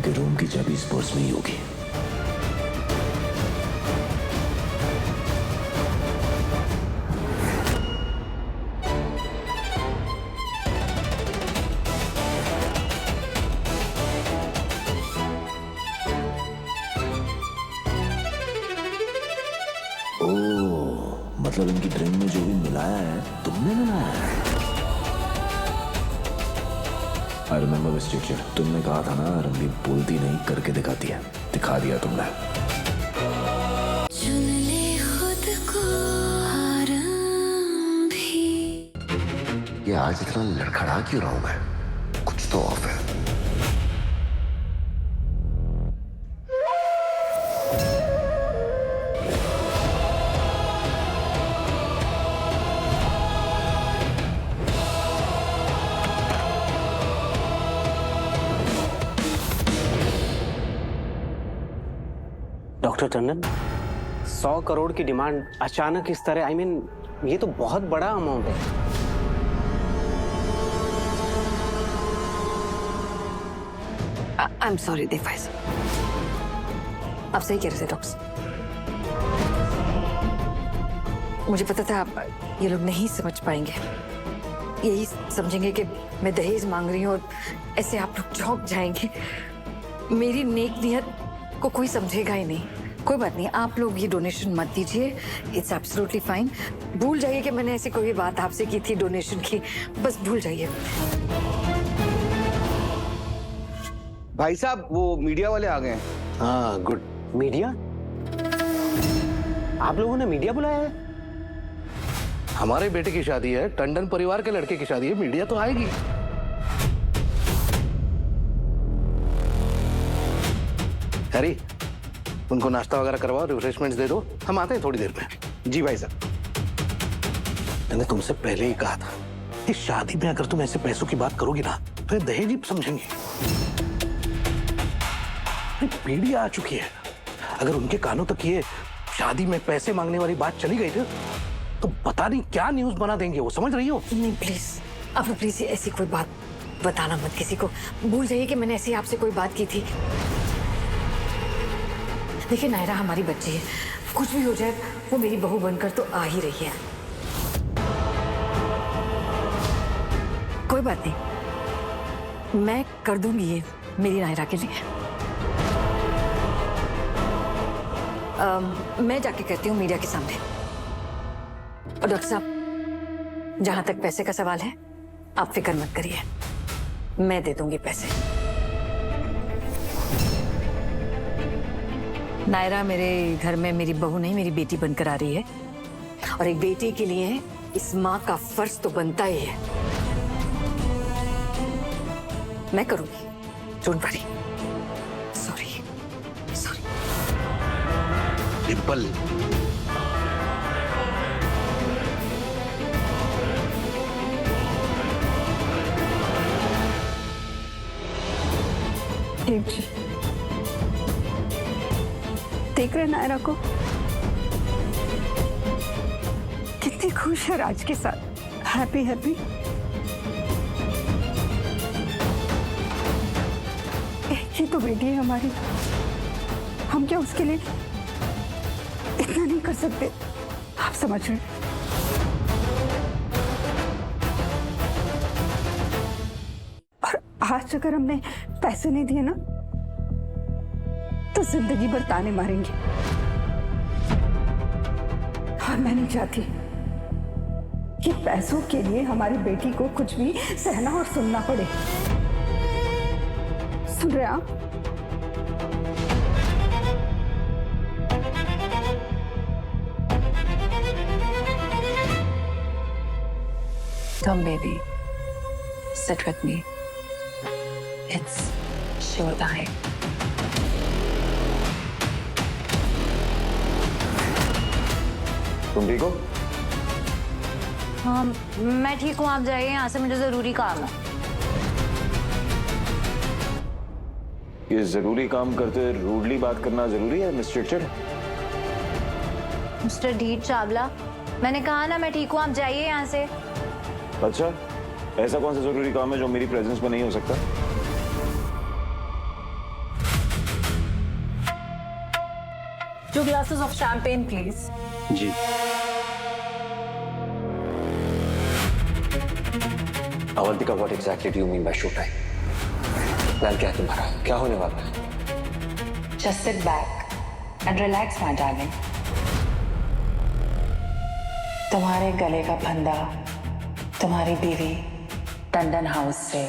उनके रूम की चाबी इस पर्स में ही होगी। मतलब इनकी ड्रिंक में जो भी मिलाया है तुमने मिलाया है। आई रिमेंबर मिस टीचर, तुमने कहा था ना रणदीप बोलती नहीं करके दिखाती है, दिखा दिया तुमने। चुन ले खुद को आराम भी। ये आज इतना लड़खड़ा क्यों रहा हूं मैं? कुछ तो ऑफ है। डॉक्टर टंडन, 100 करोड़ की डिमांड अचानक इस तरह, आई मीन ये तो बहुत बड़ा अमाउंट है। आई एम सॉरी देवाई सर, आप सही कह रहे थे डॉक्टर। मुझे पता था ये लोग नहीं समझ पाएंगे, यही समझेंगे कि मैं दहेज मांग रही हूँ और ऐसे आप लोग चौंक जाएंगे। मेरी नेक नियत को कोई समझेगा ही नहीं। कोई बात नहीं, आप लोग ये डोनेशन मत दीजिए, इट्स एब्सोल्युटली फाइन। भूल जाइए कि मैंने ऐसी कोई बात आपसे की थी डोनेशन की, बस भूल जाइए। भाई साहब, वो मीडिया वाले आ गए हैं। हाँ गुड। मीडिया? आप लोगों ने मीडिया बुलाया है? हमारे बेटे की शादी है, टंडन परिवार के लड़के की शादी है, मीडिया तो आएगी। हैरी, उनको नाश्ता वगैरह करवाओ, रिफ्रेशमेंट्स दे दो, हम आते हैं थोड़ी देर में। जी भाई साहब। मैंने तुमसे पहले ही कहा था कि शादी में अगर तुम ऐसे पैसों की बात करोगी ना तो ये दहेज ही समझेंगे। पीढ़ी आ चुकी है, अगर उनके कानों तक ये शादी में पैसे मांगने वाली बात चली गई थी तो पता नहीं क्या न्यूज बना देंगे वो, समझ रही हो? नहीं प्लीज, आप प्लीज ऐसी कोई बात बताना मत किसी को। भूल जाइए कि मैंने ऐसी आपसे कोई बात की थी। देखिए नायरा हमारी बच्ची है, कुछ भी हो जाए वो मेरी बहू बनकर तो आ ही रही है। कोई बात नहीं, मैं कर दूंगी ये मेरी नायरा के लिए। मैं जाके कहती हूँ मीडिया के सामने। और डॉक्टर साहब, जहां तक पैसे का सवाल है आप फिक्र मत करिए, मैं दे दूंगी पैसे। नायरा मेरे घर में मेरी बहू नहीं, मेरी बेटी बनकर आ रही है, और एक बेटी के लिए इस माँ का फर्ज तो बनता ही है। मैं करूंगी, don't worry. Sorry sorry. Dimple, देख रहे नायरा को, कितनी खुश है राज के साथ, हैप्पी हैप्पी। एक ही तो बेटी है हमारी, हम क्या उसके लिए इतना नहीं कर सकते? आप समझ रहे? और आज अगर हमने पैसे नहीं दिए ना तो जिंदगी भर ताने मारेंगे, और मैं नहीं चाहती कि पैसों के लिए हमारी बेटी को कुछ भी सहना और सुनना पड़े। सुन रहे आप? Come baby, sit with me. It's show time. तुम ठीक हो? हाँ मैं ठीक हूँ, आप जाइए यहाँ से, मुझे जरूरी काम है। ये जरूरी काम करते रूडली बात करना जरूरी है मिस्टर चिड़? मिस्टर ढीठ चावला, मैंने कहा ना मैं ठीक हूँ, आप जाइए यहाँ से। अच्छा, ऐसा कौन सा जरूरी काम है जो मेरी प्रेजेंस में नहीं हो सकता? 2 glasses of champagne, please. जी। Avantika, what exactly do you mean by show time? Plan क्या है तुम्हारा? क्या होने वाला है? Just sit back and relax, my darling. तुम्हारे गले का फंदा तुम्हारी बीवी टंडन हाउस से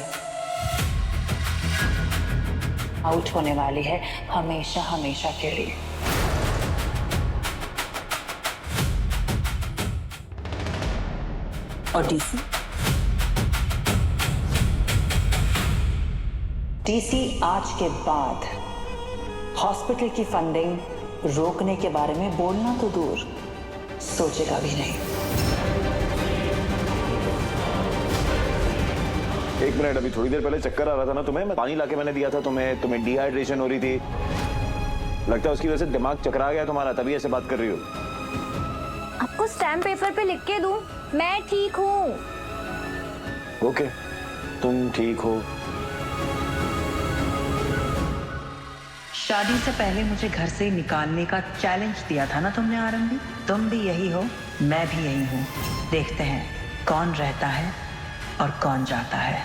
आउट होने वाली है हमेशा हमेशा के लिए। और डीसी आज के बाद हॉस्पिटल की फंडिंग रोकने के बारे में बोलना तो दूर, सोचेगा भी नहीं। एक मिनट, अभी थोड़ी देर पहले चक्कर आ रहा था ना तुम्हें, मैं पानी लाके मैंने दिया था तुम्हें डिहाइड्रेशन हो रही थी, लगता है उसकी वजह से दिमाग चकरा गया तुम्हारा, तभी ऐसे बात कर रही हो। आपको स्टैम्प पेपर पे लिख के दूं, मैं ठीक हूँ। ओके, तुम ठीक हो। शादी से पहले मुझे घर से निकालने का चैलेंज दिया था ना तुमने आरंभी, तुम भी यही हो, मैं भी यही हूँ। देखते हैं कौन रहता है और कौन जाता है।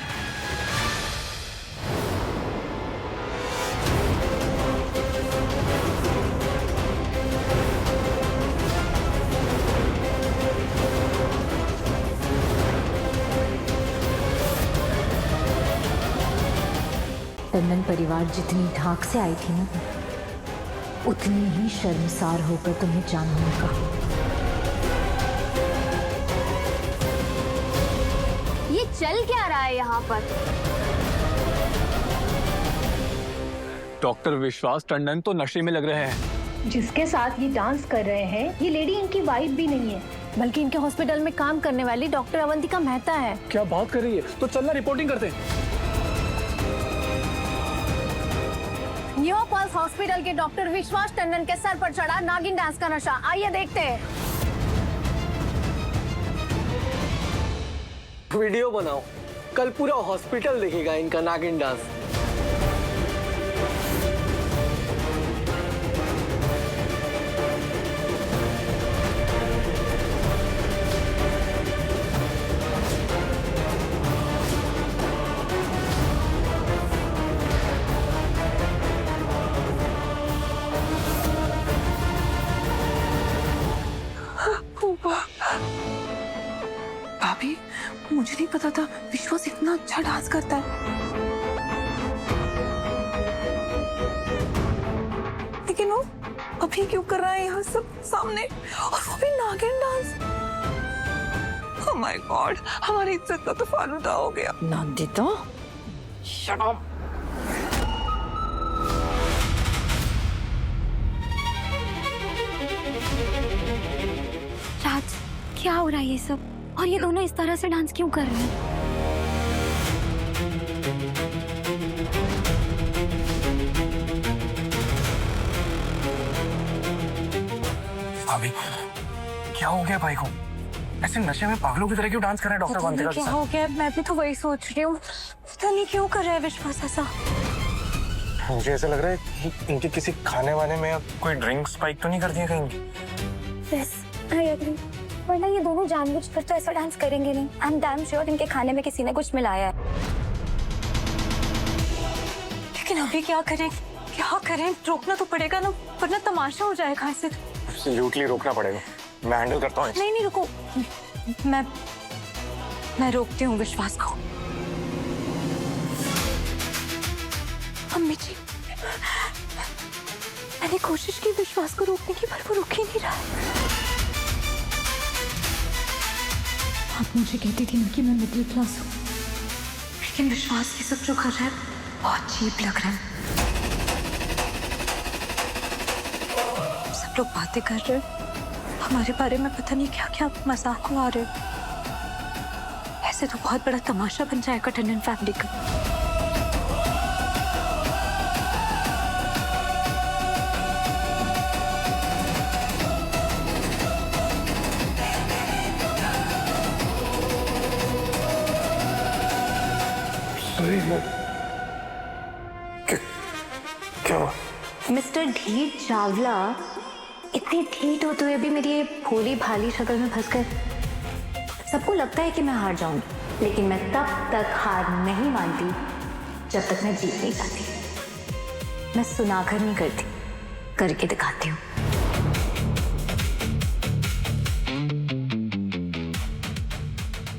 टंडन परिवार जितनी ढाक से आई थी ना, उतनी ही शर्मसार होकर तुम्हें जाना होगा। ये चल क्या रहा है यहाँ पर? डॉक्टर विश्वास टंडन तो नशे में लग रहे हैं। जिसके साथ ये डांस कर रहे हैं, ये लेडी इनकी वाइफ भी नहीं है, बल्कि इनके हॉस्पिटल में काम करने वाली डॉक्टर अवंतिका मेहता है। क्या बात कर रही है? तो चलना रिपोर्टिंग करते हैं। न्यू पल्स हॉस्पिटल के डॉक्टर विश्वास टंडन के सर पर चढ़ा नागिन डांस का नशा। आइए देखते हैं। वीडियो बनाओ, कल पूरा हॉस्पिटल देखेगा इनका नागिन डांस। भाभी, मुझे नहीं पता था विश्वास इतना अच्छा डांस करता है। लेकिन वो अभी क्यों कर रहा है यहाँ सब सामने, और वो भी नागिन डांस। ओह माय गॉड, हमारी इज्जत का तो फालूदा हो गया। Nandita, shut up. राज, क्या हो रहा है ये सब? और ये दोनों इस तरह से डांस क्यों कर रहे हैं? भाभी, क्या हो गया भाई को? ऐसे नशे में पागलों की तरह क्यों डांस कर रहा है डॉक्टर अवंतिका के साथ? क्या हो गया? मैं भी तो वही सोच रही हूँ, पता नहीं क्यों कर रहा है विश्वास ऐसा। मुझे ऐसा लग रहा है कि इनके किसी खाने वाने में कोई ड्रिंक स्पाइक तो नहीं कर दिया कहीं? Yes, I agree. वरना ये दोनों जानबूझकर तो ऐसा डांस करेंगे नहीं। आई एम डैम श्योर इनके खाने में किसी ने कुछ मिलाया है। लेकिन अभी क्या करें? क्या करें? रोकना तो पड़ेगा ना, वरना तमाशा हो जाएगा ऐसे। एब्सोल्युटली रोकना पड़ेगा। मैं हैंडल करता हूँ। नहीं रुको, मैं रोकती हूँ विश्वास को। अम्मी जी, मैंने कोशिश की विश्वास को रोकने की, पर वो रुक ही नहीं रहा है। आप मुझे कहती थी ना कि मैं मिडिल क्लास हूँ, लेकिन विश्वास ये सब जो कर रहा है बहुत चीप लग रहा है। सब लोग बातें कर रहे हैं हमारे बारे में, पता नहीं क्या क्या मजाक उड़ा रहे। ऐसे तो बहुत बड़ा तमाशा बन जाएगा टंडन फैमिली का। मिस्टर धीर चावला इतनी ढीठ होते हुए भी मेरी ये भोली भाली शक्ल में फंसकर सबको लगता है कि मैं हार जाऊंगी, लेकिन मैं तब तक हार नहीं मानती जब तक मैं जीत नहीं जाती। मैं सुनाकर नहीं करती, करके दिखाती हूँ।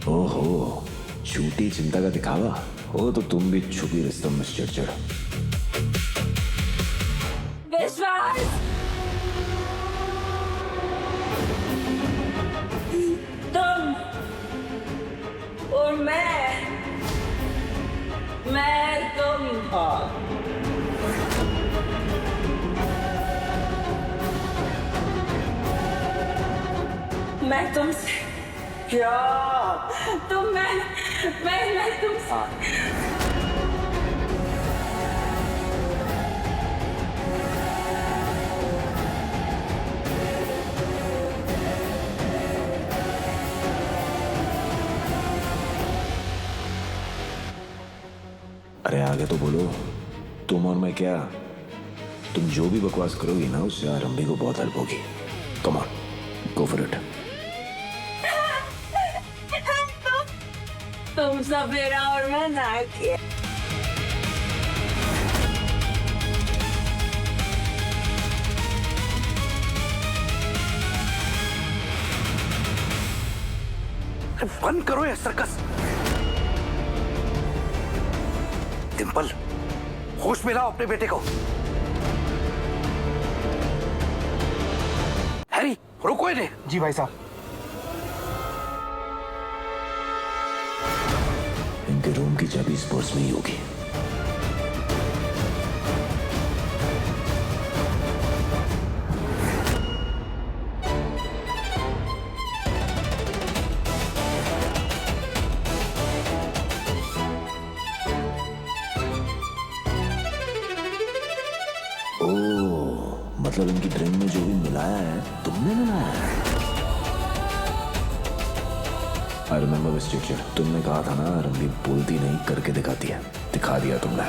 ओहो, झूठी चिंता का दिखावा हो तो तुम भी छुपी रिश्तों में चिड़चिड़। विश्वास, तुम और मैं तुम। मैं तुमसे क्या तुम मैं तुमसे अरे आगे तो बोलो, तुम और मैं क्या? तुम जो भी बकवास करोगी ना उससे आरंभी को बहुत हेल्प होगी। Come on, go for it. तुम सवेरा और मैं नाकिया। बंद करो ये सर्कस। डिंपल, होश में लाओ अपने बेटे को। हैरी, रुको इन्हें। जी भाई साहब। इनके रूम की चाबी इस पर्स में ही होगी। मतलब इनकी ड्रिंक में जो भी मिलाया है तुमने मिलाया है। आई रिमेंबर मिस्टर, तुमने कहा था ना आरंभी बोलती नहीं करके दिखाती है, दिखा दिया तुमने।